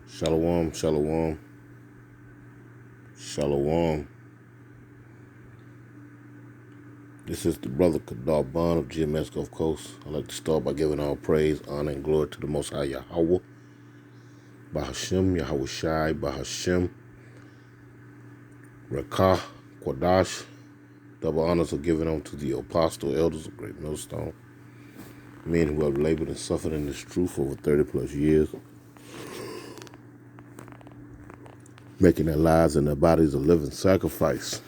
Shalom, shalom, shalom. This is the brother Kadar Bond of GMS Gulf Coast. I'd like to start by giving all praise, honor, and glory to the Most High Yahweh, Bahashem, Yahweh Shai, Bahashem, Rakah, Quadash. Double honors are given unto the apostle elders of Great Millstone, men who have labored and suffered in this truth over 30 plus years, making their lives and their bodies a living sacrifice.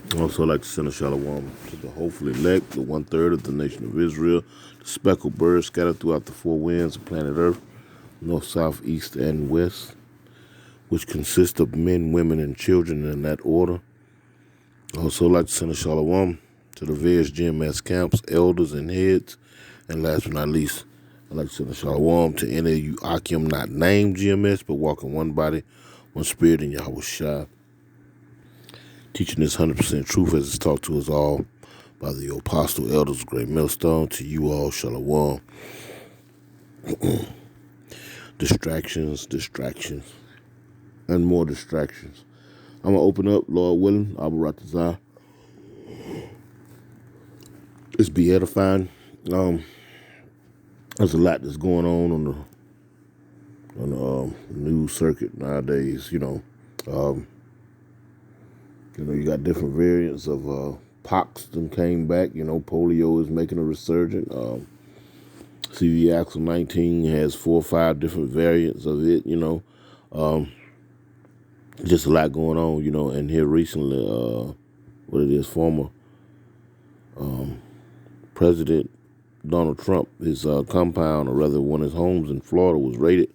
I'd also like to send a shalom to the hopeful elect, the 1/3 of the nation of Israel, the speckled birds scattered throughout the four winds of planet Earth, north, south, east, and west, which consist of men, women, and children in that order. I'd also like to send a shalom to the various GMS camps, elders, and heads. And last but not least, I'd like to send a shalom to any of you Akim not named GMS, but walking one body, one spirit in Yahweh Shai, teaching this 100% truth as it's taught to us all by the apostle elders of Great Millstone. To you all, shalom. Distractions, and more distractions. I'm going to open up, Lord willing, Abu Ratazah. It's be edifying. There's a lot that's going on the news circuit nowadays. You got different variants of pox that came back. Polio is making a resurgence. CV Axel 19 has 4 or 5 different variants of it. Just a lot going on. And here recently, former President Donald Trump, his compound, or rather one of his homes in Florida, was raided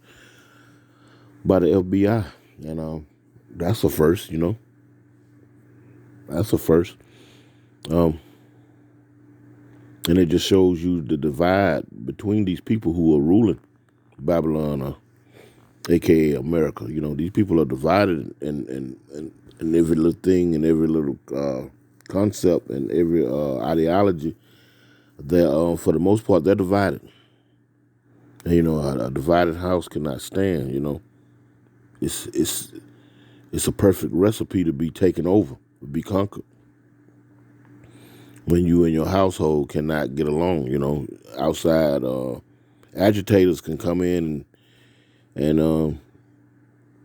by the FBI. And that's a first, That's a first. And it just shows you the divide between these people who are ruling Babylon, a.k.a. America. These people are divided in every little thing and every little concept and every ideology. They're, for the most part, they're divided. And, a divided house cannot stand, It's a perfect recipe to be taken over, to be conquered. When you and your household cannot get along, outside agitators can come in and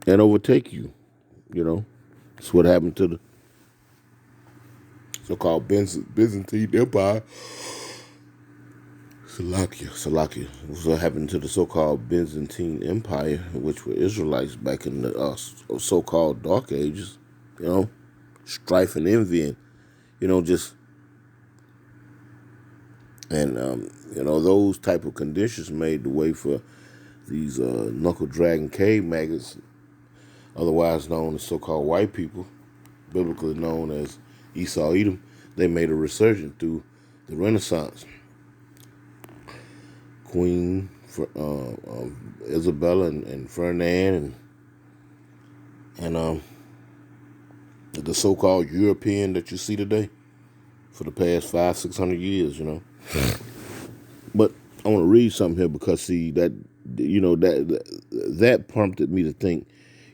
overtake you. It's what happened to the so-called Byzantine Empire. Salakia. This is what happened to the so-called Byzantine Empire, which were Israelites back in the so-called Dark Ages. Strife and envy, and just and those type of conditions made the way for these knuckle dragging cave maggots, otherwise known as so-called white people, biblically known as Esau Edom. They made a resurgence through the Renaissance. Queen Isabella and Ferdinand and the so-called European that you see today for the past 500-600 years, But I want to read something here because see that that prompted me to think.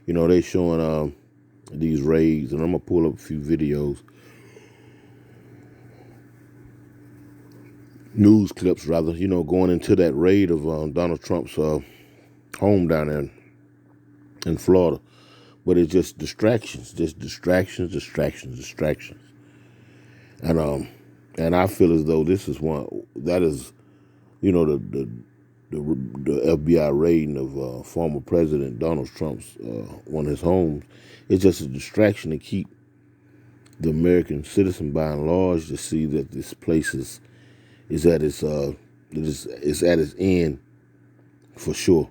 They showing these raids, and I'm gonna pull up a few videos, news clips rather. Going into that raid of Donald Trump's home down there in Florida. But it's just distractions, distractions. And I feel as though this is one that is, the FBI raiding of former President Donald Trump's one of his homes. It's just a distraction to keep the American citizen, by and large, to see that this place is at its is at its end for sure.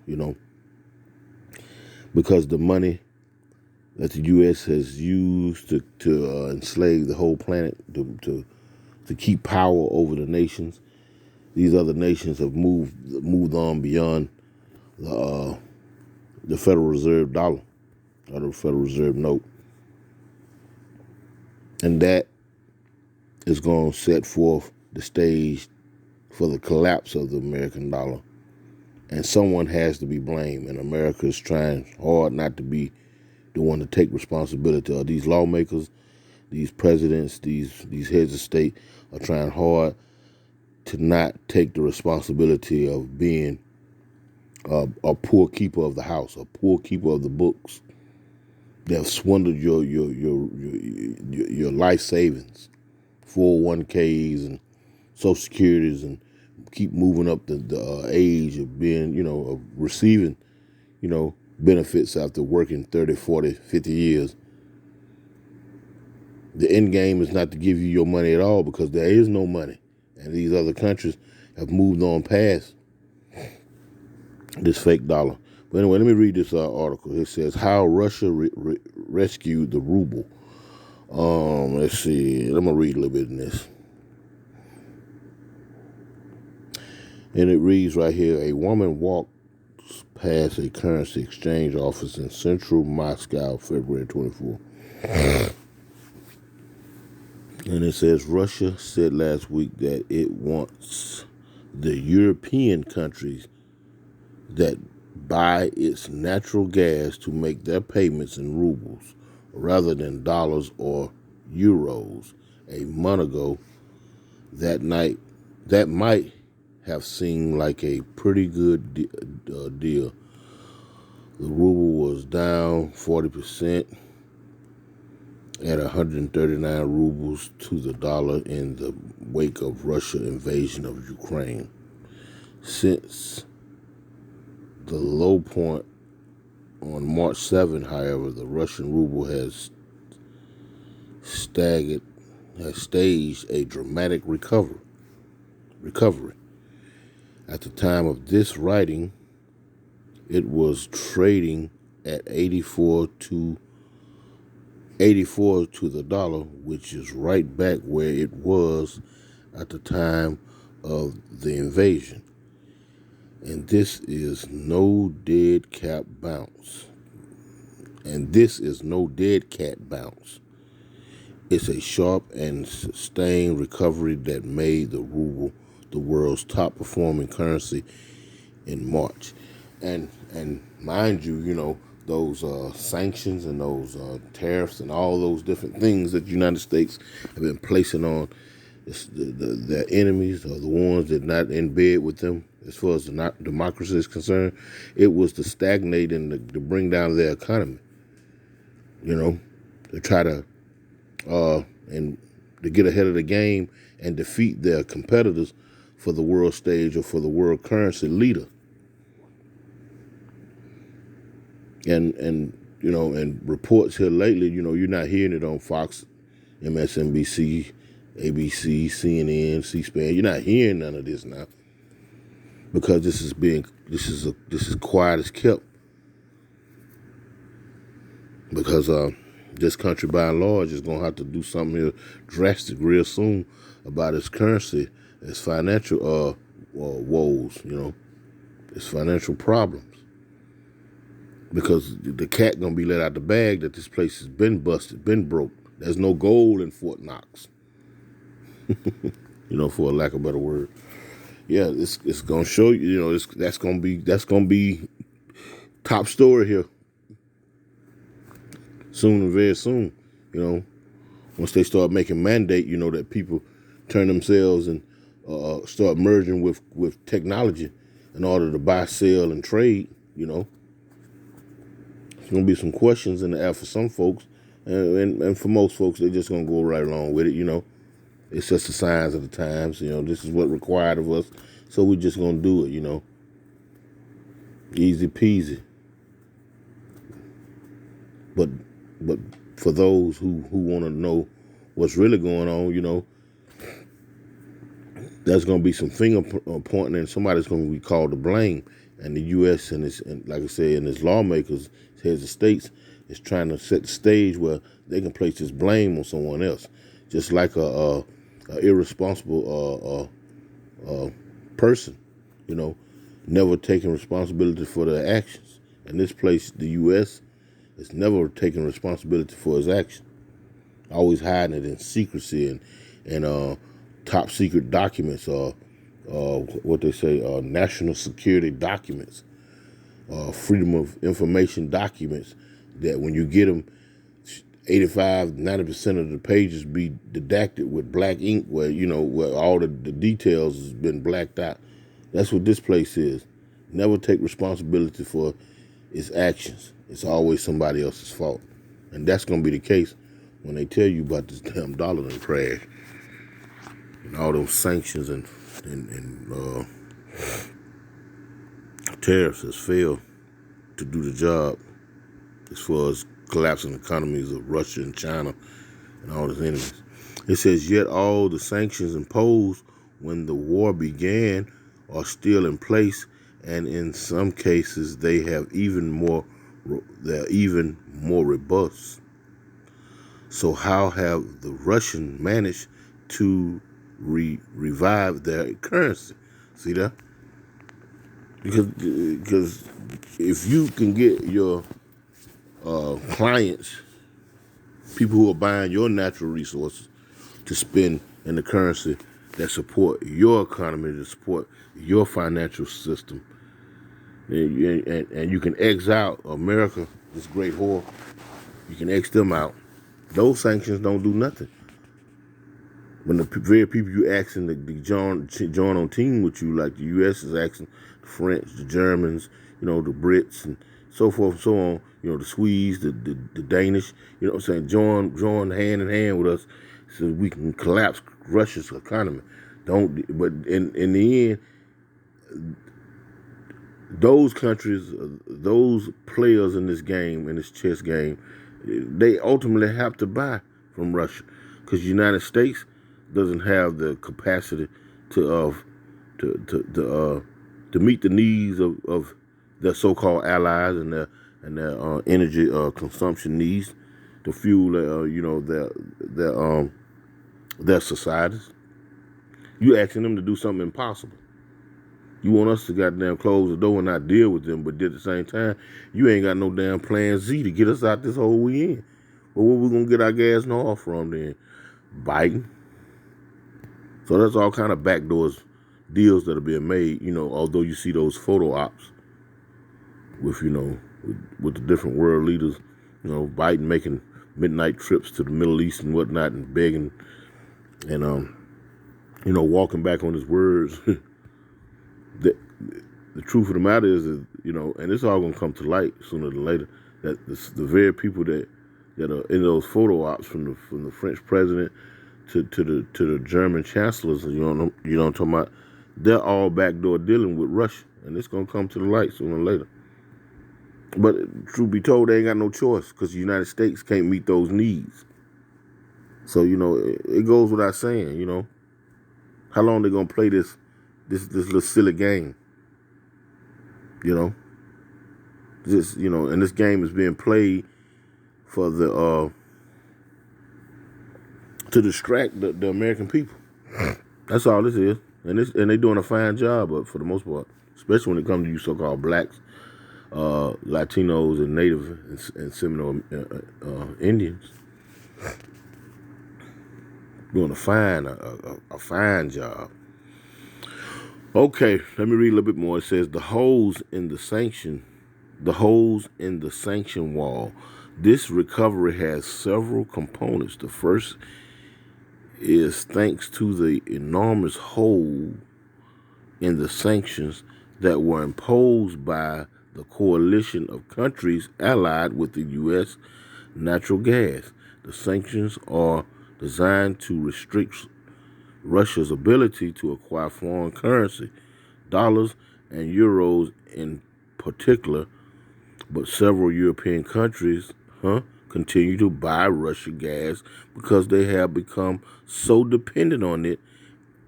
Because the money that the U.S. has used to enslave the whole planet, to keep power over the nations. These other nations have moved on beyond the Federal Reserve dollar or the Federal Reserve note, and that is going to set forth the stage for the collapse of the American dollar and someone has to be blamed. And America is trying hard not to be the one to take responsibility. These lawmakers, these presidents, these heads of state are trying hard to not take the responsibility of being a poor keeper of the house, a poor keeper of the books. They've swindled your life savings, 401ks and Social Securities, and keep moving up the age of being, of receiving, benefits after working 30, 40, 50 years. The end game is not to give you your money at all, because there is no money. And these other countries have moved on past this fake dollar. But anyway, let me read this article. It says how Russia rescued the ruble. Let's see. I'm gonna read a little bit in this, and it reads right here: a woman walks past a currency exchange office in central Moscow, February 24. And it says Russia said last week that it wants the European countries that buy its natural gas to make their payments in rubles rather than dollars or euros. A month ago, that might have seemed like a pretty good deal. The ruble was down 40% at 139 rubles to the dollar in the wake of Russia's invasion of Ukraine. Since the low point on March 7, however, the Russian ruble has staged a dramatic recovery. At the time of this writing, it was trading at 84 to the dollar, which is right back where it was at the time of the invasion. And this is no dead cat bounce. It's a sharp and sustained recovery that made the ruble the world's top performing currency in March. And mind you, those sanctions and those tariffs and all those different things that the United States have been placing on their enemies, or the ones that are not in bed with them as far as the democracy is concerned, it was to stagnate and to bring down their economy. To try to and to get ahead of the game and defeat their competitors for the world stage or for the world currency leader. And reports here lately, you're not hearing it on Fox, MSNBC, ABC, CNN, C-SPAN. You're not hearing none of this now, because this is quiet as kept. Because this country, by and large, is gonna have to do something here drastic real soon about its currency, its financial woes, its financial problems. Because the cat gonna be let out the bag that this place has been busted, been broke. There's no gold in Fort Knox. For a lack of a better word. Yeah, it's gonna show you. That's gonna be top story here soon and very soon. Once they start making mandate, that people turn themselves and start merging with technology in order to buy, sell, and trade. There's gonna be some questions in the air for some folks, and for most folks, they're just gonna go right along with it. It's just the signs of the times. This is what required of us, so we're just gonna do it. Easy peasy. But for those who want to know what's really going on, there's going to be some finger pointing, and somebody's going to be called to blame. And the U.S. and like I said, and its lawmakers, heads of states, is trying to set the stage where they can place this blame on someone else, just like a irresponsible person, never taking responsibility for their actions. And this place, the U.S., is never taking responsibility for his action, always hiding it in secrecy and top secret documents, or what they say, national security documents, freedom of information documents, that when you get them, 85–90% of the pages be redacted with black ink, where where all the details has been blacked out. That's what this place is. Never take responsibility for its actions. It's always somebody else's fault, and that's gonna be the case when they tell you about this damn dollar and crash and all those sanctions and tariffs has failed to do the job as far as collapsing economies of Russia and China and all its enemies. It says, yet all the sanctions imposed when the war began are still in place, and in some cases they're even more robust. So how have the Russians managed to revive their currency? See that? Because if you can get your clients, people who are buying your natural resources, to spend in the currency that support your economy, to support your financial system, and you can X out America, this great whore, you can X them out. Those sanctions don't do nothing. When the very people you asking to join on team with you, like the U.S. is asking the French, the Germans, the Brits, and so forth and so on, the Swedes, the Danish, what I'm saying, join hand in hand with us so we can collapse Russia's economy. But in the end, those countries, those players in this game, in this chess game, they ultimately have to buy from Russia, because the United States doesn't have the capacity to meet the needs of their so-called allies and their energy consumption needs to fuel their societies. You asking them to do something impossible. You want us to goddamn close the door and not deal with them, but at the same time, you ain't got no damn plan Z to get us out this hole we in. Well, where we gonna get our gas and oil from then? Biden. So that's all kind of backdoors deals that are being made, although you see those photo ops with, with the different world leaders, Biden making midnight trips to the Middle East and whatnot and begging and, walking back on his words. The truth of the matter is that, and it's all going to come to light sooner than later, that the very people that are in those photo ops from the French president to the German chancellors, you know what I'm talking about, they're all backdoor dealing with Russia, and it's going to come to the light sooner or later. But truth be told, they ain't got no choice, because the United States can't meet those needs. So, it goes without saying, how long they going to play this little silly game, and this game is being played for to distract the American people. That's all this is, and they're doing a fine job, but for the most part, especially when it comes to you so-called blacks, Latinos, and Native and Seminole Indians, doing a fine job. Okay, let me read a little bit more. It says the holes in the sanction wall. This recovery has several components. The first is thanks to the enormous hole in the sanctions that were imposed by the coalition of countries allied with the U.S. natural gas. The sanctions are designed to restrict Russia's ability to acquire foreign currency, dollars and euros in particular, but several European countries continue to buy Russian gas because they have become so dependent on it,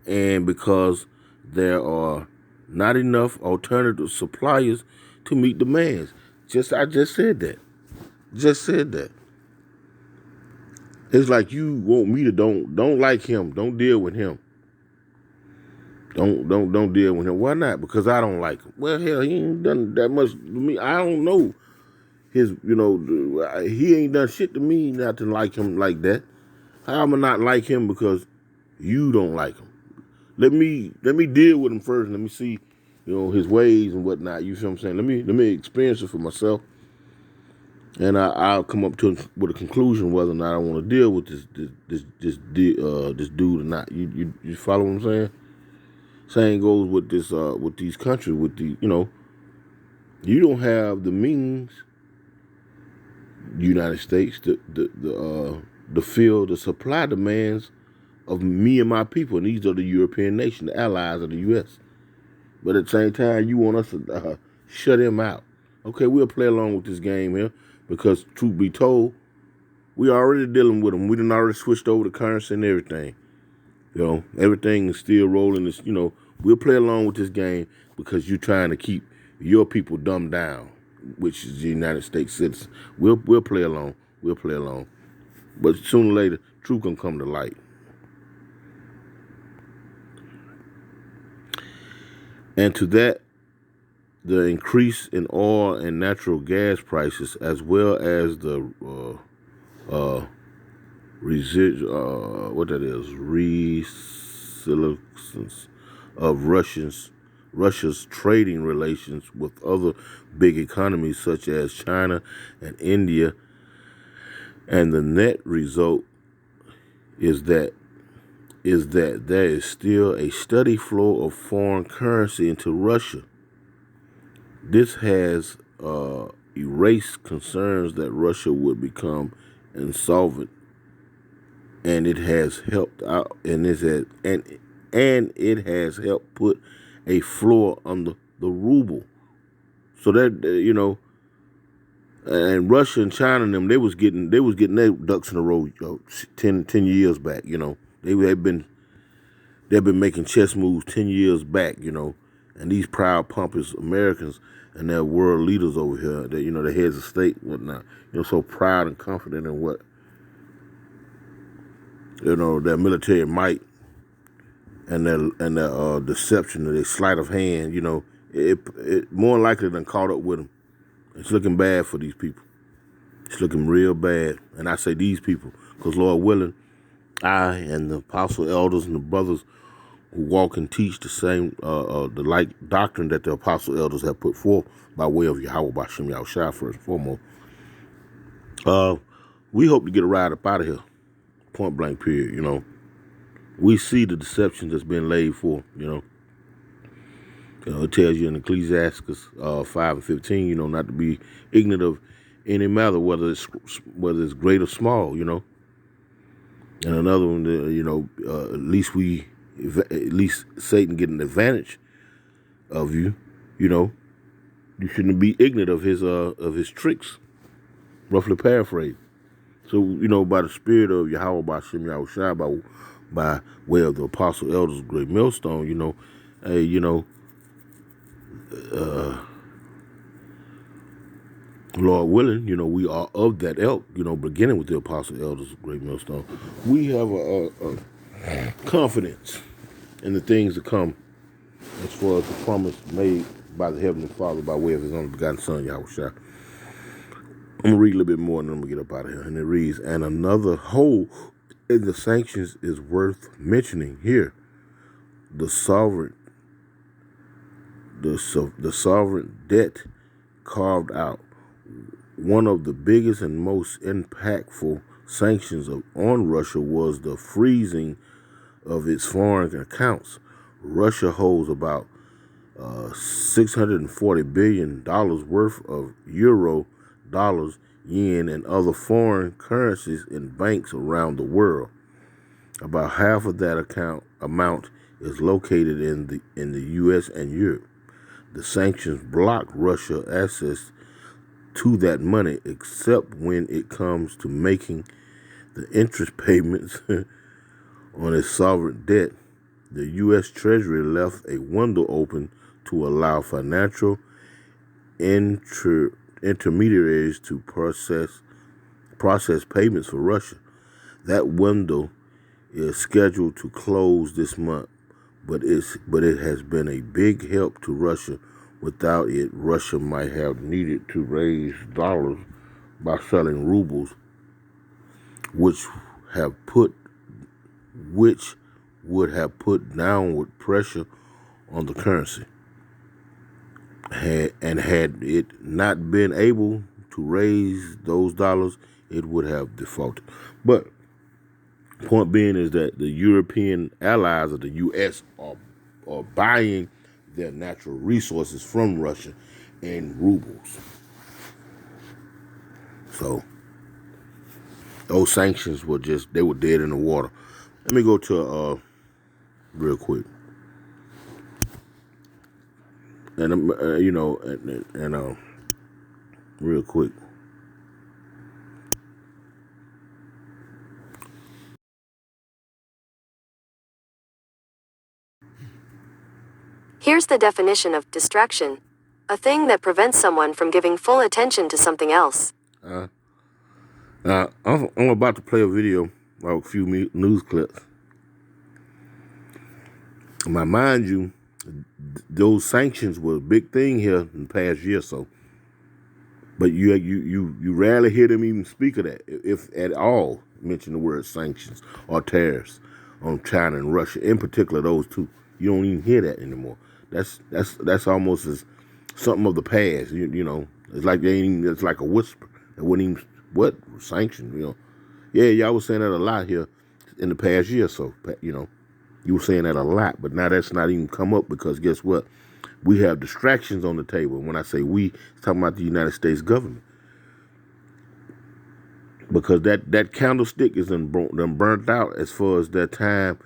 and because there are not enough alternative suppliers to meet demands. I just said that. It's like you want me to don't like him. Don't deal with him. Don't deal with him. Why not? Because I don't like him. Well, hell, he ain't done that much to me. I don't know his. He ain't done shit to me not to like him like that. How am I not like him because you don't like him? let me deal with him first. Let me see, his ways and whatnot. You feel what I'm saying? Let me experience it for myself, and I'll come up with a conclusion whether or not I want to deal with this dude or not. You follow what I'm saying? Same goes with this with these countries with the you don't have the means, United States, the fill the supply demands of me and my people, and these are the European nations, the allies of the U.S. But at the same time, you want us to shut him out. Okay, we'll play along with this game here because, truth be told, we already dealing with him. We done already switched over the currency and everything. Everything is still rolling. We'll play along with this game because you're trying to keep your people dumbed down, which is the United States citizens. We'll play along. We'll play along. But sooner or later, truth gonna come to light. And to that, the increase in oil and natural gas prices, as well as the resilience of Russia's trading relations with other big economies such as China and India, and the net result is that there is still a steady flow of foreign currency into Russia. This has erased concerns that Russia would become insolvent, and it has helped out, and it has helped put a floor on the ruble. So that and Russia and China and them, they was getting their ducks in a row 10 years back. They've been making chess moves 10 years back. And these proud, pompous Americans and their world leaders over here, the heads of state and whatnot, so proud and confident in what, their military might and their deception, their sleight of hand, it more likely than caught up with them. It's looking bad for these people. It's looking real bad. And I say these people because, Lord willing, I and the apostle elders and the brothers who walk and teach the same, the like doctrine that the apostle elders have put forth by way of Yahweh B'Shem Yahushua first and foremost. We hope to get a ride up out of here, point blank period, We see the deception that's been laid for, it tells you in Ecclesiastes 5:15, not to be ignorant of any matter, whether it's great or small, And another one, at least Satan get an advantage of you, You shouldn't be ignorant of his tricks. Roughly paraphrased. So by the spirit of Yahweh B'Shem Yahushua, by way of the apostle elders of Great Millstone, hey, Lord willing, we are of that ilk, beginning with the apostle elders of Great Millstone. We have a confidence in the things to come as far as the promise made by the Heavenly Father by way of his only begotten Son, Yahushua. I'm going to read a little bit more and then I'm going to get up out of here. And it reads, and another hole in the sanctions is worth mentioning here. The sovereign debt carved out. One of the biggest and most impactful sanctions on Russia was the freezing of its foreign accounts. Russia holds about $640 billion worth of euro, dollars, yen, and other foreign currencies in banks around the world. About half of that amount is located in the U.S. and Europe. The sanctions block Russia access to that money, except when it comes to making the interest payments on its sovereign debt. The U.S. Treasury left a window open to allow financial intermediaries to process payments for Russia. That window is scheduled to close this month, but it has been a big help to Russia. Without it, Russia might have needed to raise dollars by selling rubles, which would have put downward pressure on the currency. Had it not been able to raise those dollars, it would have defaulted. But point being is that the European allies of the U.S. are buying their natural resources from Russia in rubles. So those sanctions were they were dead in the water. Let me go to real quick, and real quick. Here's the definition of distraction: a thing that prevents someone from giving full attention to something else. I'm about to play a video, a few news clips. Now, mind you, those sanctions were a big thing here in the past year or so. But you rarely hear them even speak of that, if at all, mention the word sanctions or tariffs on China and Russia, in particular those two. You don't even hear that anymore. That's almost as something of the past. You know, it's like they ain't even, it's like a whisper. It wouldn't even, what sanctions? You know, yeah, y'all was saying that a lot here in the past year or so. You know, you were saying that a lot, but now that's not even come up because guess what? We have distractions on the table. When I say we, it's talking about the United States government. Because that candlestick is done burnt out as far as that time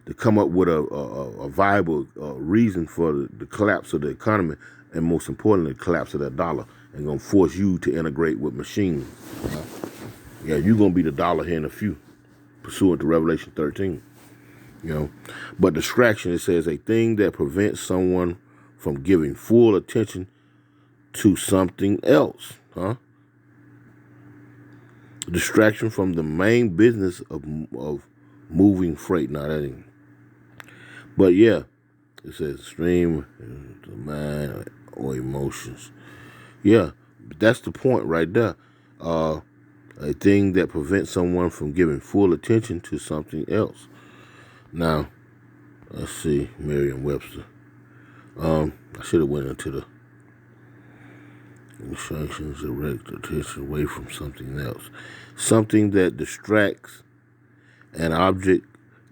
to come up with a viable reason for the collapse of the economy, and most importantly, the collapse of that dollar, and going to force you to integrate with machines. Yeah, you're going to be the dollar here in a few, pursuant to Revelation 13. You know, but distraction, it says a thing that prevents someone from giving full attention to something else, Distraction from the main business of moving freight. Not that, but yeah, it says stream the mind or emotions. Yeah, that's the point right there. A thing that prevents someone from giving full attention to something else. Now, let's see, Merriam-Webster. I should have went into the instructions, direct attention away from something else. Something that distracts, an object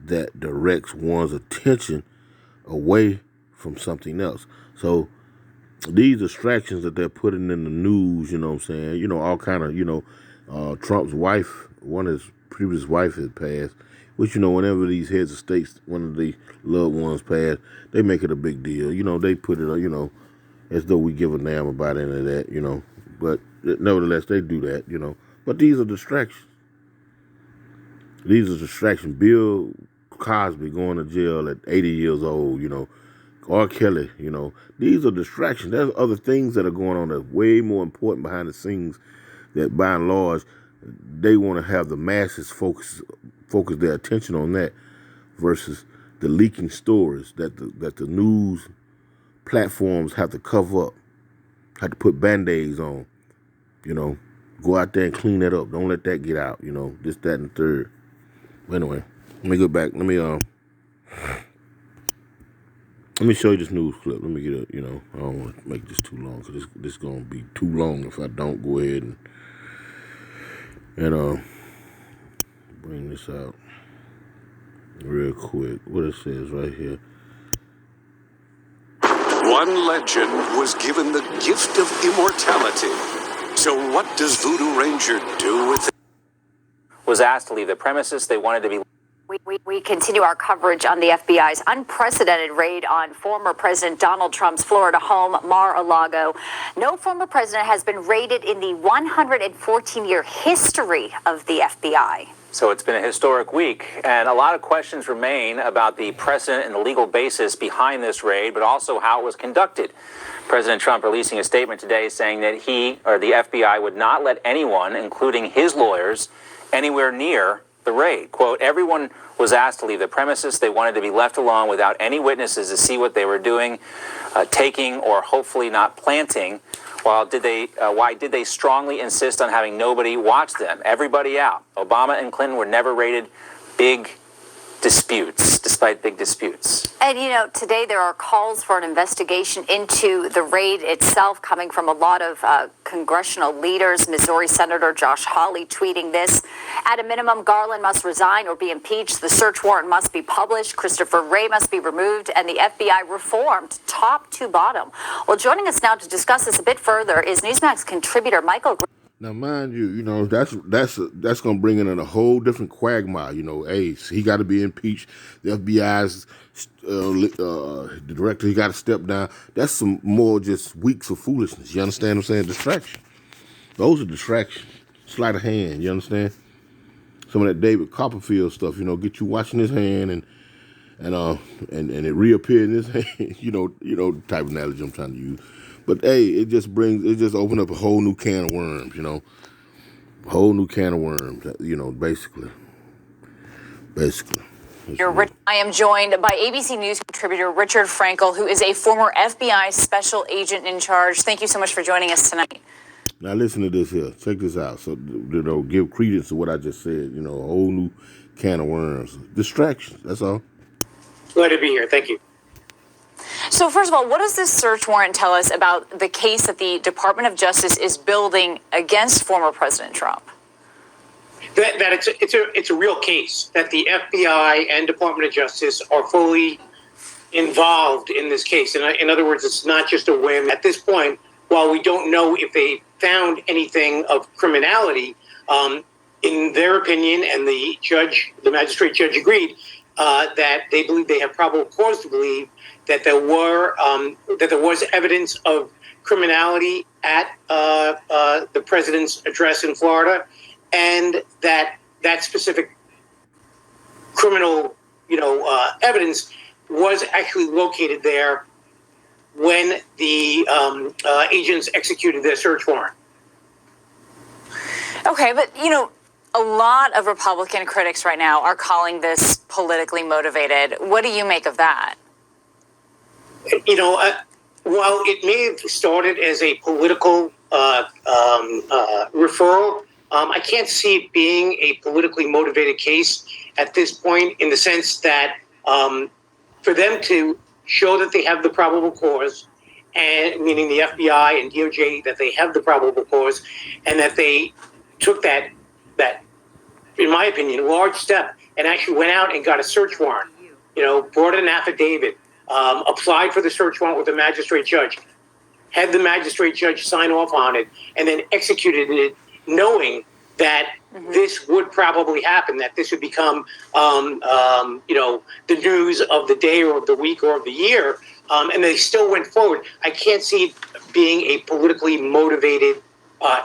that directs one's attention away from something else. So these distractions that they're putting in the news, you know what I'm saying? You know, all kind of, Trump's wife, one of his previous wife had passed, which, you know, whenever these heads of states, one of the loved ones pass, they make it a big deal. You know, they put it, as though we give a damn about any of that, But nevertheless, they do that, But these are distractions. These are distractions. Bill Cosby going to jail at 80 years old, R. Kelly, These are distractions. There's other things that are going on that's way more important behind the scenes that, by and large, they want to have the masses focus their attention on that versus the leaking stories that the news platforms have to cover up, have to put Band-Aids on, go out there and clean that up. Don't let that get out, this, that, and the third. Anyway, let me go back. Let me show you this news clip. Let me get it, I don't want to make this too long because this is going to be too long if I don't go ahead and bring this out real quick. What it says right here. One legend was given the gift of immortality. So what does Voodoo Ranger do with it? Was asked to leave the premises. They wanted to be. We continue our coverage on the FBI's unprecedented raid on former President Donald Trump's Florida home, Mar-a-Lago. No former president has been raided in the 114-year history of the FBI. So it's been a historic week, and a lot of questions remain about the precedent and the legal basis behind this raid, but also how it was conducted. President Trump releasing a statement today saying that he, or the FBI, would not let anyone, including his lawyers, anywhere near the raid. Quote, everyone was asked to leave the premises. They wanted to be left alone without any witnesses to see what they were doing, taking, or hopefully not planting. Why did they strongly insist on having nobody watch them? Everybody out. Obama and Clinton were never raided. Big disputes. despite big disputes. And, today there are calls for an investigation into the raid itself coming from a lot of congressional leaders. Missouri Senator Josh Hawley tweeting this. At a minimum, Garland must resign or be impeached. The search warrant must be published. Christopher Wray must be removed and the FBI reformed top to bottom. Well, joining us now to discuss this a bit further is Newsmax contributor Michael. Now, mind you, that's going to bring in a whole different quagmire. Hey, he got to be impeached. The FBI's the director, he got to step down. That's some more just weeks of foolishness. You understand what I'm saying? Distraction. Those are distractions. Sleight of hand. You understand? Some of that David Copperfield stuff. Get you watching his hand and it reappear in his hand. The type of analogy I'm trying to use. But hey, it just opened up a whole new can of worms, a whole new can of worms, basically. I am joined by ABC News contributor Richard Frankel, who is a former FBI special agent in charge. Thank you so much for joining us tonight. Now listen to this here. Check this out. So, give credence to what I just said. A whole new can of worms. Distractions, that's all. Glad to be here. Thank you. So first of all, what does this search warrant tell us about the case that the Department of Justice is building against former President Trump? That it's a real case, that the FBI and Department of Justice are fully involved in this case. In other words, it's not just a whim. At this point, while we don't know if they found anything of criminality, in their opinion, and the magistrate judge agreed, that they believe they have probable cause to believe that there was evidence of criminality at the president's address in Florida, and that specific criminal, evidence was actually located there when the agents executed their search warrant. Okay, but a lot of Republican critics right now are calling this politically motivated. What do you make of that? While it may have started as a political referral, I can't see it being a politically motivated case at this point, in the sense that for them to show that they have the probable cause, and meaning the FBI and DOJ, that they have the probable cause, and that they took that, in my opinion, large step and actually went out and got a search warrant, brought an affidavit, applied for the search warrant with the magistrate judge, had the magistrate judge sign off on it, and then executed it, knowing that this would probably happen, that this would become, the news of the day or of the week or of the year, and they still went forward. I can't see it being a politically motivated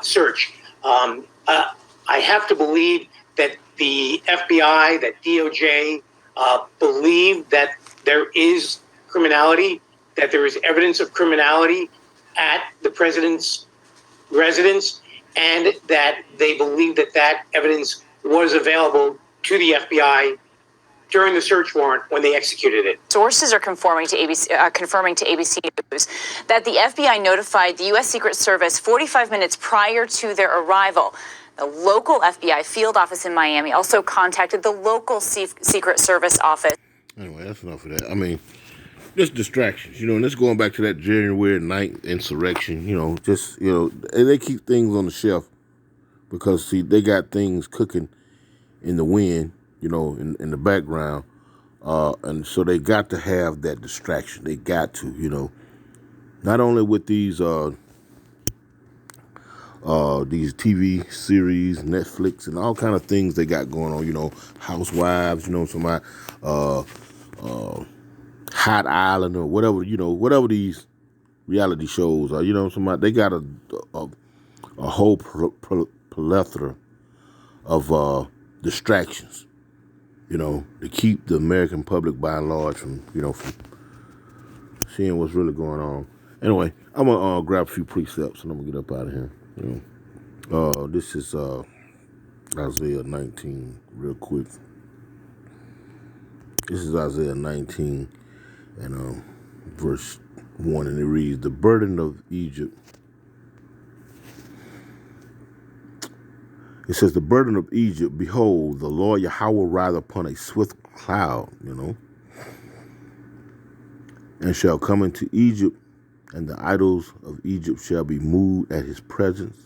search. I have to believe that the FBI, that DOJ, believe that there is criminality, that there is evidence of criminality at the president's residence, and that they believe that evidence was available to the FBI during the search warrant when they executed it. Sources are confirming to ABC News that the FBI notified the U.S. Secret Service 45 minutes prior to their arrival. The local FBI field office in Miami also contacted the local Secret Service office. Anyway, that's enough of that. I mean, just distractions, and this going back to that January 9th insurrection, and they keep things on the shelf because, see, they got things cooking in the wind, in the background, and so they got to have that distraction. They got to, not only with these TV series, Netflix, and all kind of things they got going on, Housewives, somebody, Hot Island or whatever, whatever these reality shows are, somebody, they got a whole plethora of distractions, to keep the American public by and large from seeing what's really going on. Anyway, I'm gonna grab a few precepts and I'm gonna get up out of here. This is Isaiah 19, real quick. This is Isaiah 19 and verse 1, and it reads, "The burden of Egypt." It says, "The burden of Egypt, behold, the Lord Yahweh will ride upon a swift cloud, and shall come into Egypt, and the idols of Egypt shall be moved at his presence,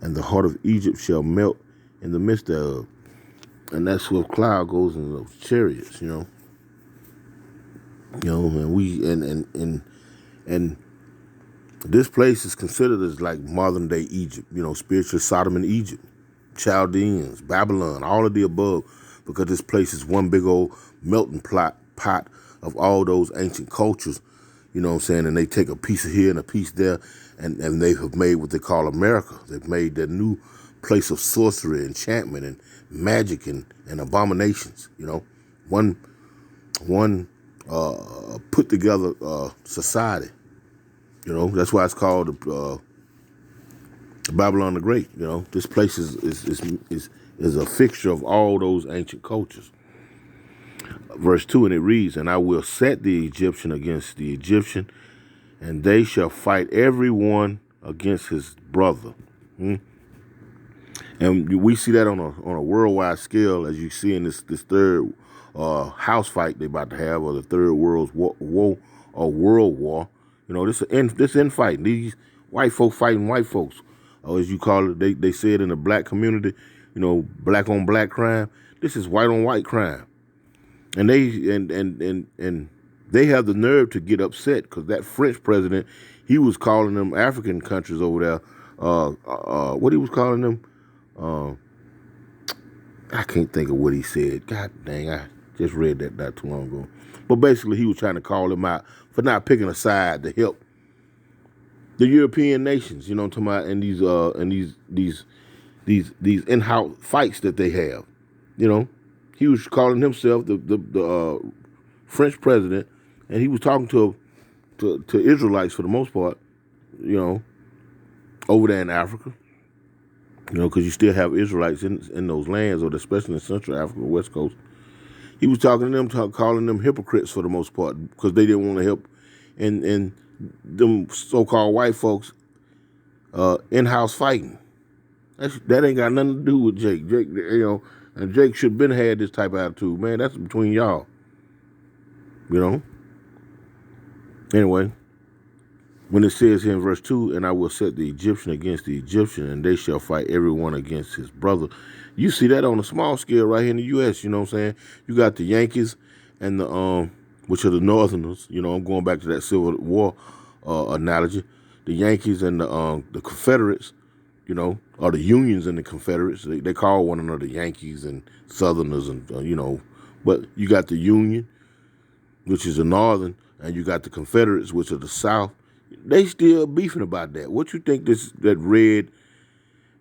and the heart of Egypt shall melt in the midst thereof. And that swift cloud goes in those chariots, and this place is considered as like modern day Egypt, spiritual Sodom and Egypt, Chaldeans, Babylon, all of the above, because this place is one big old melting pot of all those ancient cultures, and they take a piece of here and a piece there, and they have made what they call America. They've made their new place of sorcery, enchantment, and magic and abominations, one put together society. That's why it's called Babylon the Great. This place is a fixture of all those ancient cultures. Verse 2, and it reads, and I will set the Egyptian against the Egyptian, and they shall fight every one against his brother. And we see that on a worldwide scale, as you see in this third house fight they're about to have, or the third world war. This infighting. These white folks fighting white folks, or as you call it, they say it in the black community, black on black crime. This is white on white crime. And they have the nerve to get upset because that French president, he was calling them African countries over there. What he was calling them? I can't think of what he said. God dang, I just read that not too long ago. But basically, he was trying to call them out for not picking a side to help the European nations. You know what I'm talking about? And these in-house fights that they have. He was calling himself the French president, and he was talking to Israelites for the most part, over there in Africa, because you still have Israelites in those lands, or especially in Central Africa, West Coast. He was talking to them, calling them hypocrites for the most part, because they didn't want to help in them so-called white folks in-house fighting. That ain't got nothing to do with Jake. Jake, and Jake should have been had this type of attitude, man. That's between y'all. Anyway, when it says here in verse 2, and I will set the Egyptian against the Egyptian, and they shall fight everyone against his brother. You see that on a small scale right here in the U.S., you know what I'm saying? You got the Yankees and the, which are the Northerners, I'm going back to that Civil War analogy. The Yankees and the Confederates, or the Unions and the Confederates. They call one another Yankees and Southerners, and but you got the Union, which is the Northern, and you got the Confederates, which are the South. They still beefing about that. What you think that red,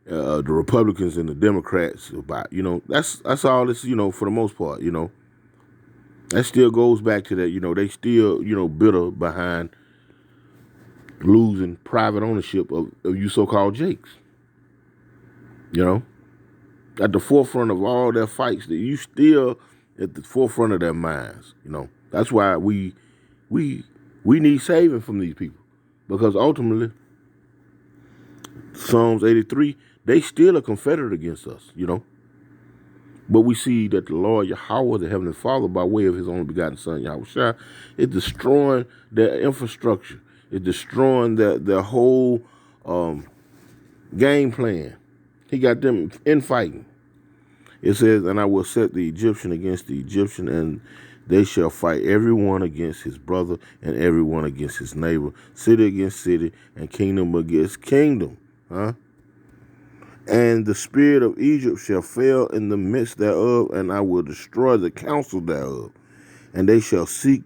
the Republicans and the Democrats about? That's all this. For the most part, that still goes back to that. They still bitter behind losing private ownership of you so-called Jakes. At the forefront of all their fights, that you still at the forefront of their minds. That's why we need saving from these people, because ultimately, Psalms 83, they still a confederate against us. But we see that the Lord Yahweh, the Heavenly Father, by way of His only begotten Son Yahushua, is destroying their infrastructure. It's destroying their whole game plan. He got them infighting. It says, and I will set the Egyptian against the Egyptian, and they shall fight everyone against his brother and everyone against his neighbor, city against city, and kingdom against kingdom. And the spirit of Egypt shall fail in the midst thereof, and I will destroy the counsel thereof. And they shall seek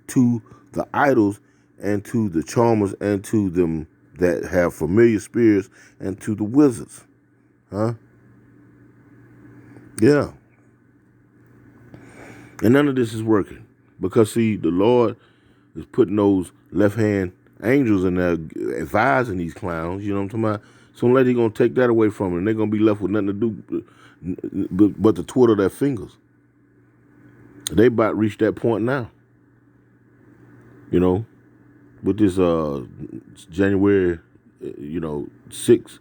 to the idols and to the charmers and to them that have familiar spirits and to the wizards. Yeah. And none of this is working, because see, the Lord is putting those left-hand angels in there advising these clowns, you know what I'm talking about? Sooner or later, He's going to take that away from them, and they're going to be left with nothing to do but to twiddle their fingers. They about to reach that point now. With this January, 6th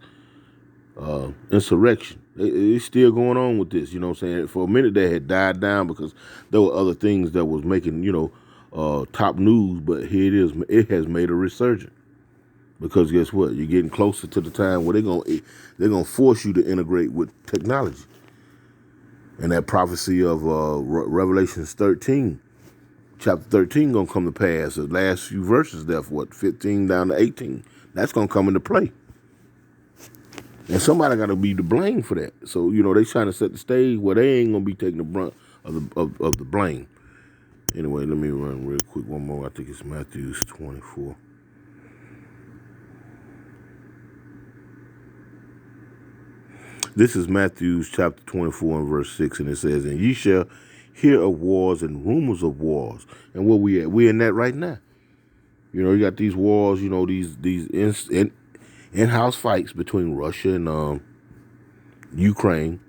insurrection. It's still going on with this, For a minute they had died down because there were other things that was making, top news, but here it is. It has made a resurgence because guess what? You're getting closer to the time where they're gonna force you to integrate with technology. And that prophecy of Revelations 13, chapter 13, gonna come to pass. The last few verses there, for 15 down to 18, that's gonna come into play. And somebody got to be to blame for that. So they trying to set the stage where they ain't gonna be taking the brunt of the blame. Anyway, let me run real quick one more. I think it's Matthew 24. This is Matthew chapter 24 and verse 6, and it says, "And ye shall hear of wars and rumors of wars." And where we at? We're in that right now. You got these wars. These in-house fights between Russia and Ukraine.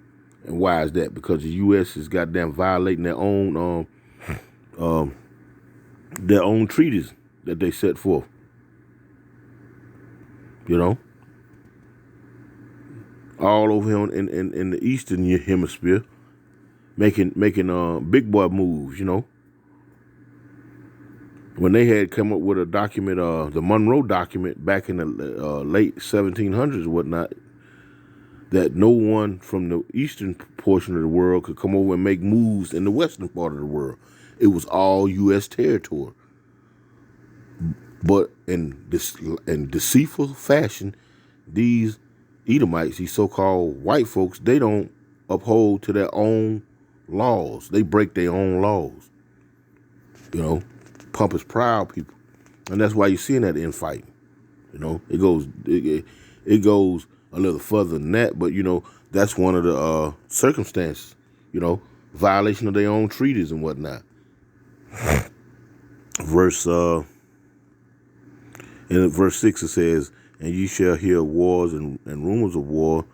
And why is that? Because the U.S. is goddamn violating their own treaties that they set forth. All over here in the Eastern Hemisphere, making big boy moves. When they had come up with a document, the Monroe document back in the late 1700s or whatnot, that no one from the eastern portion of the world could come over and make moves in the western part of the world. It was all U.S. territory. But in deceitful fashion, these Edomites, these so-called white folks, they don't uphold to their own laws. They break their own laws. Pompous, proud people. And that's why you're seeing that infighting. It goes a little further than that, but that's one of the circumstances. Violation of their own treaties and whatnot. In verse 6 it says, "And ye shall hear wars and rumors of war.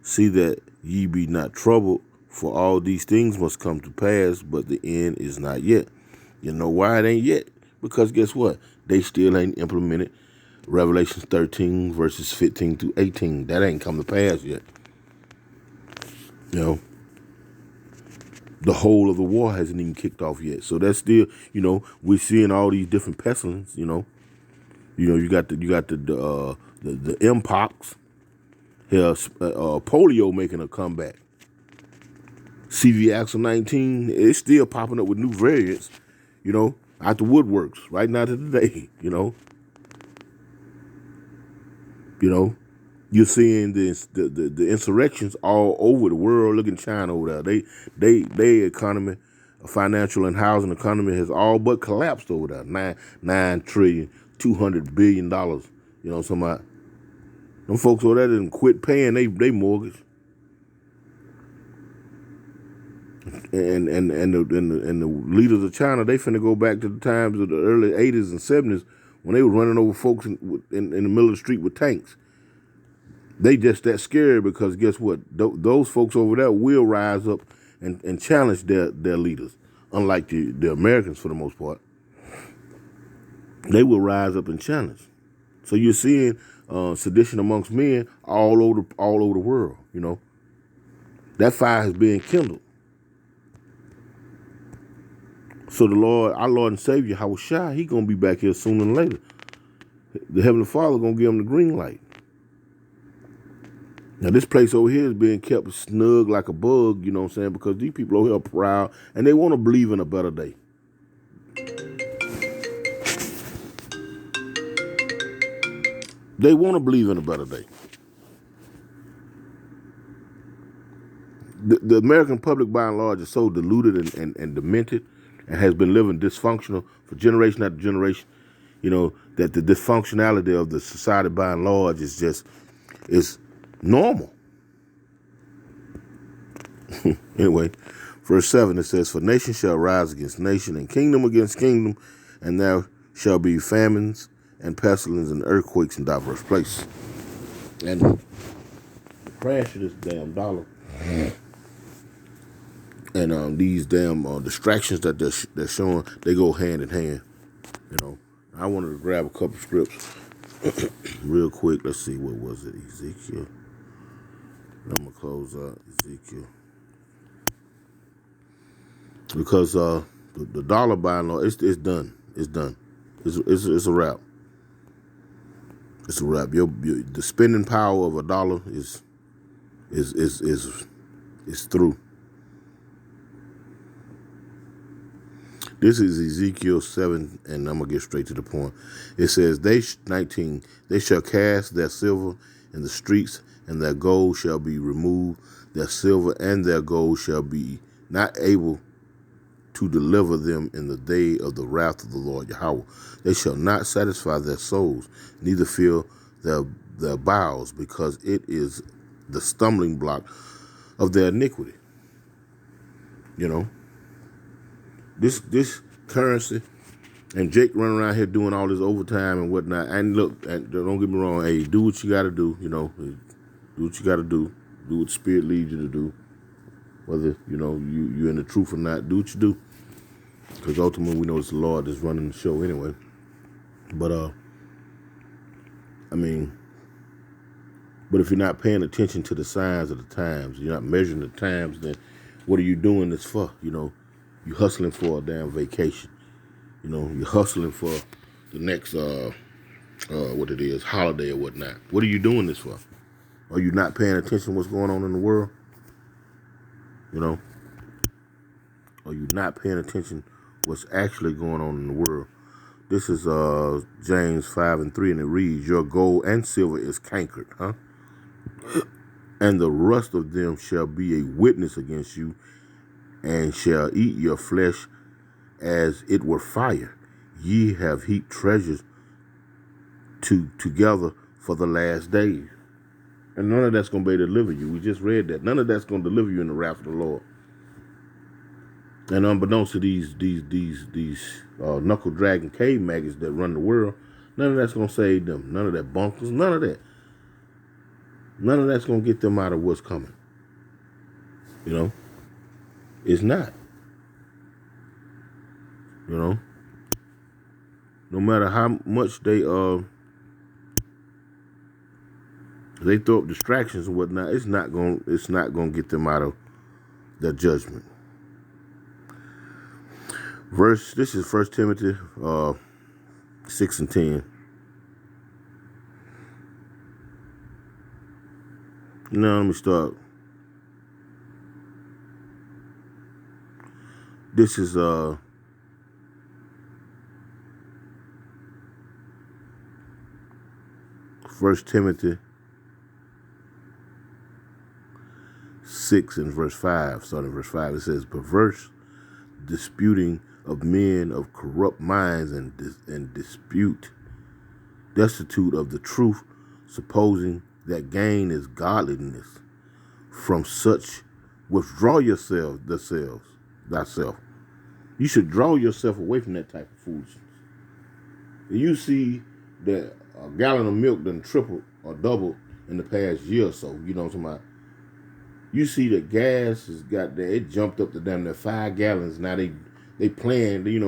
See that ye be not troubled, for all these things must come to pass, but the end is not yet." You know why it ain't yet? Because guess what? They still ain't implemented Revelation 13 verses 15 through 18. That ain't come to pass yet. The whole of the war hasn't even kicked off yet. So that's still, we're seeing all these different pestilence. You got the mpox. Here, polio making a comeback. CV Axel 19, it's still popping up with new variants. Out the woodworks right now to today. You're seeing the insurrections all over the world. Look in China over there. They economy, financial and housing economy has all but collapsed over there. $9 trillion, $200 billion. Somebody, them folks over there didn't quit paying they mortgage. And the leaders of China, they finna go back to the times of the early 80s and 70s when they were running over folks in the middle of the street with tanks. They just that scared because guess what? Those folks over there will rise up and challenge their leaders. Unlike the Americans, for the most part, they will rise up and challenge. So you're seeing sedition amongst men all over the world. That fire has been kindled. So our Lord and Savior, Yahushua, he gonna be back here sooner than later. The Heavenly Father gonna give him the green light. Now this place over here is being kept snug like a bug, because these people over here are proud and they want to believe in a better day. They want to believe in a better day. The American public, by and large, is so deluded and demented and has been living dysfunctional for generation after generation, that the dysfunctionality of the society, by and large, is normal. Anyway, verse 7, it says, "For nation shall rise against nation, and kingdom against kingdom, and there shall be famines and pestilence and earthquakes in diverse places." And the crash of this damn dollar and these damn distractions that they're showing, they go hand in hand. I wanted to grab a couple scripts real quick. Let's see, what was it? Ezekiel. I'm gonna close out Ezekiel because the The dollar by and large, it's done. It's done. It's a wrap. It's a wrap. The spending power of a dollar is through. This is Ezekiel 7, and I'm gonna get straight to the point. It says, they shall cast their silver in the streets, and their gold shall be removed. Their silver and their gold shall be not able to deliver them in the day of the wrath of the Lord Yahweh. They shall not satisfy their souls, neither fill their bowels, because it is the stumbling block of their iniquity. You know, this currency, and Jake running around here doing all this overtime and whatnot. And look, don't get me wrong. Hey, do what you got to do. You know, do what you got to do. Do what the Spirit leads you to do. Whether you're in the truth or not, do what you do. Because ultimately, we know it's the Lord that's running the show anyway. But but if you're not paying attention to the signs of the times, you're not measuring the times, then what are you doing this for? You're hustling for a damn vacation. You're hustling for the next holiday or whatnot. What are you doing this for? Are you not paying attention to what's going on in the world? Are you not paying attention what's actually going on in the world? This is James 5:3, and it reads, your gold and silver is cankered, and the rust of them shall be a witness against you, and shall eat your flesh as it were fire. Ye have heaped treasures together for the last days. And none of that's going to be able to deliver you. We just read that. None of that's going to deliver you in the wrath of the Lord. And unbeknownst to these knuckle dragging cave maggots that run the world, none of that's going to save them. None of that bunkers. None of that. None of that's going to get them out of what's coming. It's not. No matter how much they throw up distractions and whatnot, it's not gonna get them out of their judgment. This is 1 Timothy 6:10. Now let me start. This is 1 Timothy 6 and verse 5, starting verse 5, it says, perverse disputing of men of corrupt minds and dispute, destitute of the truth, supposing that gain is godliness. From such withdraw thyself. You should draw yourself away from that type of foolishness. You see that a gallon of milk done tripled or doubled in the past year or so. You know what I'm talking about? You see that gas has it jumped up to damn near 5 gallons. Now they playing, they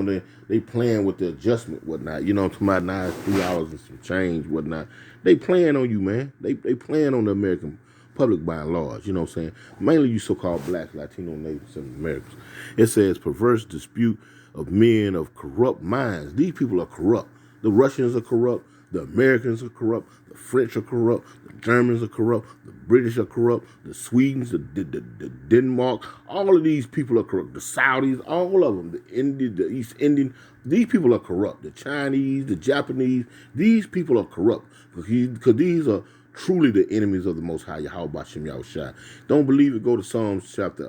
playing with the adjustment, whatnot. You know what I'm talking about? Now it's $3 and some change, whatnot. They playing on you, man. They playing on the American public by and large. You know what I'm saying? Mainly you so-called blacks, Latino, Natives, and Americans. It says perverse dispute of men of corrupt minds. These people are corrupt. The Russians are corrupt. The Americans are corrupt. The French are corrupt. The Germans are corrupt. The British are corrupt. The Swedes, the Denmark, all of these people are corrupt. The Saudis, all of them. The Indian, the East Indian, these people are corrupt. The Chinese, the Japanese, these people are corrupt because these are truly the enemies of the Most High Yahweh B'Shem Yahushua. Don't believe it? Go to Psalms chapter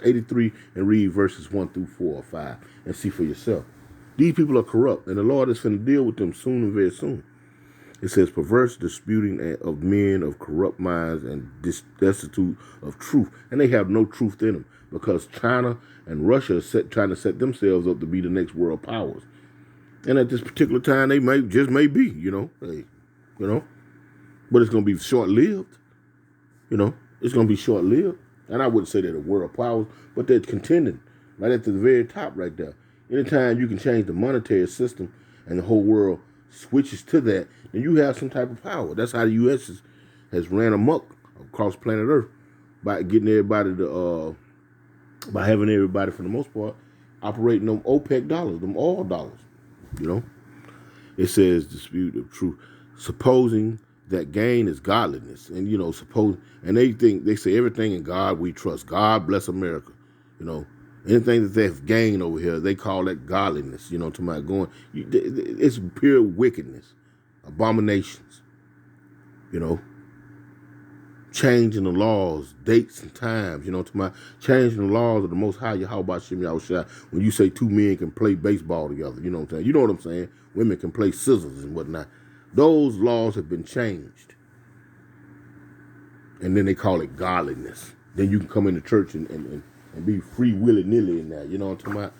83 and read verses 1 through 4 or 5 and see for yourself. These people are corrupt, and the Lord is going to deal with them soon and very soon. It says, perverse disputing of men of corrupt minds and destitute of truth. And they have no truth in them because China and Russia are trying to set themselves up to be the next world powers. And at this particular time, they may be, But it's going to be short-lived. It's going to be short-lived. And I wouldn't say they're the world powers, but they're contending right at the very top right there. Anytime you can change the monetary system and the whole world switches to that, then you have some type of power. That's how the U.S. has ran amok across planet Earth by getting everybody by having everybody, for the most part, operating them OPEC dollars, them oil dollars. You know, it says dispute of truth, supposing that gain is godliness, and and they say everything in God we trust. God bless America. You know, anything that they've gained over here, they call that godliness. To my it's pure wickedness, abominations. Changing the laws, dates and times, changing the laws of the Most High Yahweh Shem Yahushua. When you say two men can play baseball together, you know what I'm saying? You know what I'm saying? Women can play scissors and whatnot. Those laws have been changed. And then they call it godliness. Then you can come into church and be free willy-nilly in that. You know what I'm talking about?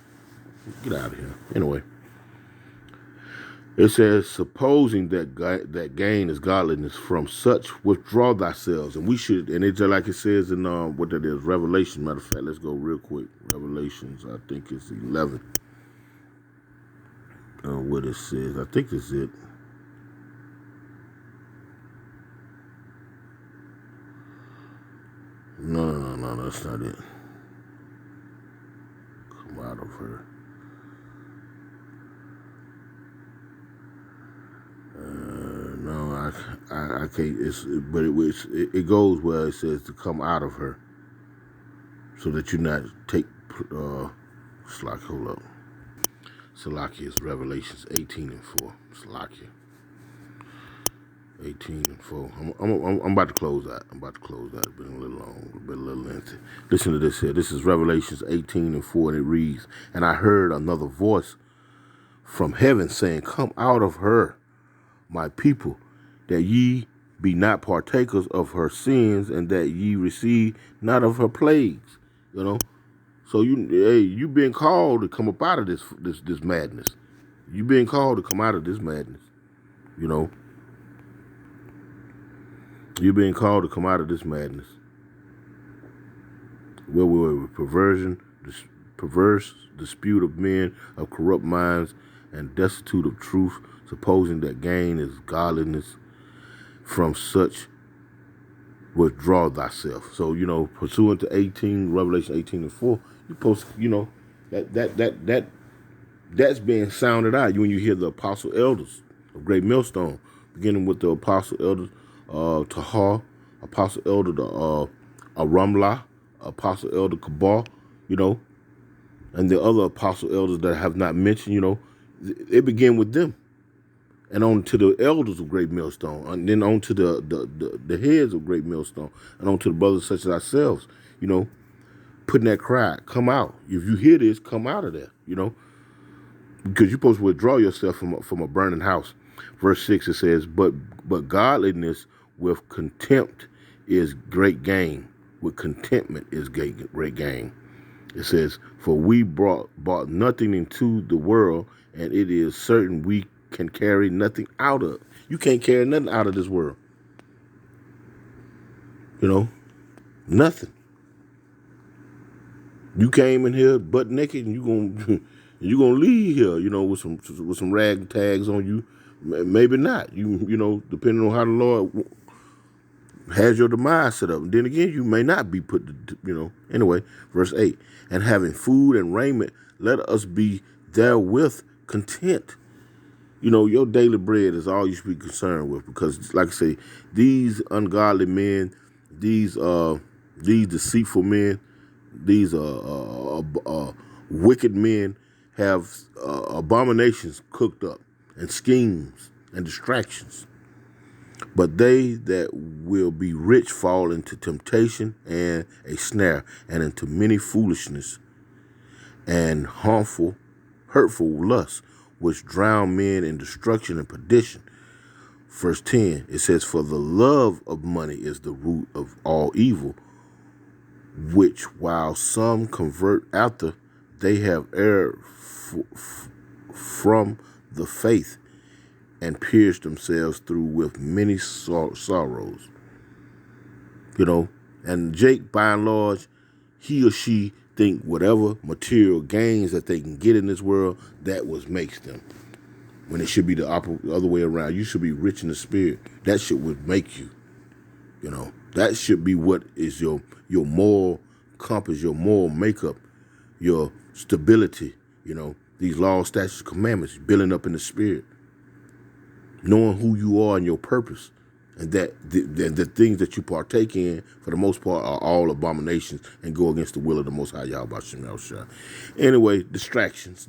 Get out of here. Anyway. It says, supposing that gain is godliness, from such withdraw thyself. And we should, and it's just like it says in what that is, Revelation. Matter of fact, let's go real quick. Revelations, I think it's 11. What it says, I think it's it. No, that's not it. Come out of her. No, I can't. It goes where it says to come out of her, so that you not take. Hold up. Salakia is Revelations 18:4. Salakia 18:4. I'm about to close that. It's been a little long, a little lengthy. Listen to this here. This is Revelations 18:4, and it reads, "And I heard another voice from heaven saying, Come out of her, my people, that ye be not partakers of her sins, and that ye receive not of her plagues." So you being called to come up out of this madness. You being called to come out of this madness. You're being called to come out of this madness. Where we were perverse dispute of men of corrupt minds and destitute of truth, supposing that gain is godliness, from such withdraw thyself. So, pursuant to Revelation 18:4, you post, that's being sounded out. When you hear the apostle elders of Great Millstone, beginning with the apostle elders, Tahar, apostle elder Aramla, apostle elder Kabar, and the other apostle elders that I have not mentioned, it began with them. And on to the elders of Great Millstone, and then on to the heads of Great Millstone, and on to the brothers such as ourselves, putting that cry, come out. If you hear this, come out of there, because you're supposed to withdraw yourself from a burning house. Verse 6, it says, but godliness with contempt is great gain. With contentment is great gain. It says, for we brought nothing into the world, and it is certain we can carry nothing out of. You can't carry nothing out of this world. Nothing. You came in here butt naked, and you gonna leave here, with some rag tags on you. Maybe not. You depending on how the Lord has your demise set up. And then again, you may not be put to, Anyway, verse 8, and having food and raiment, let us be therewith content. Your daily bread is all you should be concerned with, because, like I say, these ungodly men, these deceitful men, these wicked men have abominations cooked up, and schemes and distractions. But they that will be rich fall into temptation and a snare, and into many foolishness and hurtful lusts, which drown men in destruction and perdition. Verse 10, it says, for the love of money is the root of all evil, which while some convert after, they have erred from the faith, and pierced themselves through with many sorrows. And Jake, by and large, he or she think whatever material gains that they can get in this world, that makes them. When it should be the other way around. You should be rich in the spirit. That shit would make you. That should be what is your moral compass, your moral makeup, your stability, these laws, statutes, commandments, building up in the spirit, knowing who you are and your purpose, and that the things that you partake in, for the most part, are all abominations and go against the will of the Most High Yahweh Shem Yahushua. Anyway, distractions.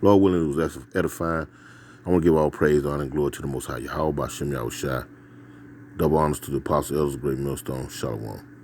Lord willing, it was edifying. I want to give all praise, honor, and glory to the Most High Yahweh Shem Yahushua. Double honors to the Apostle Elders, Great Millstone. Shalom.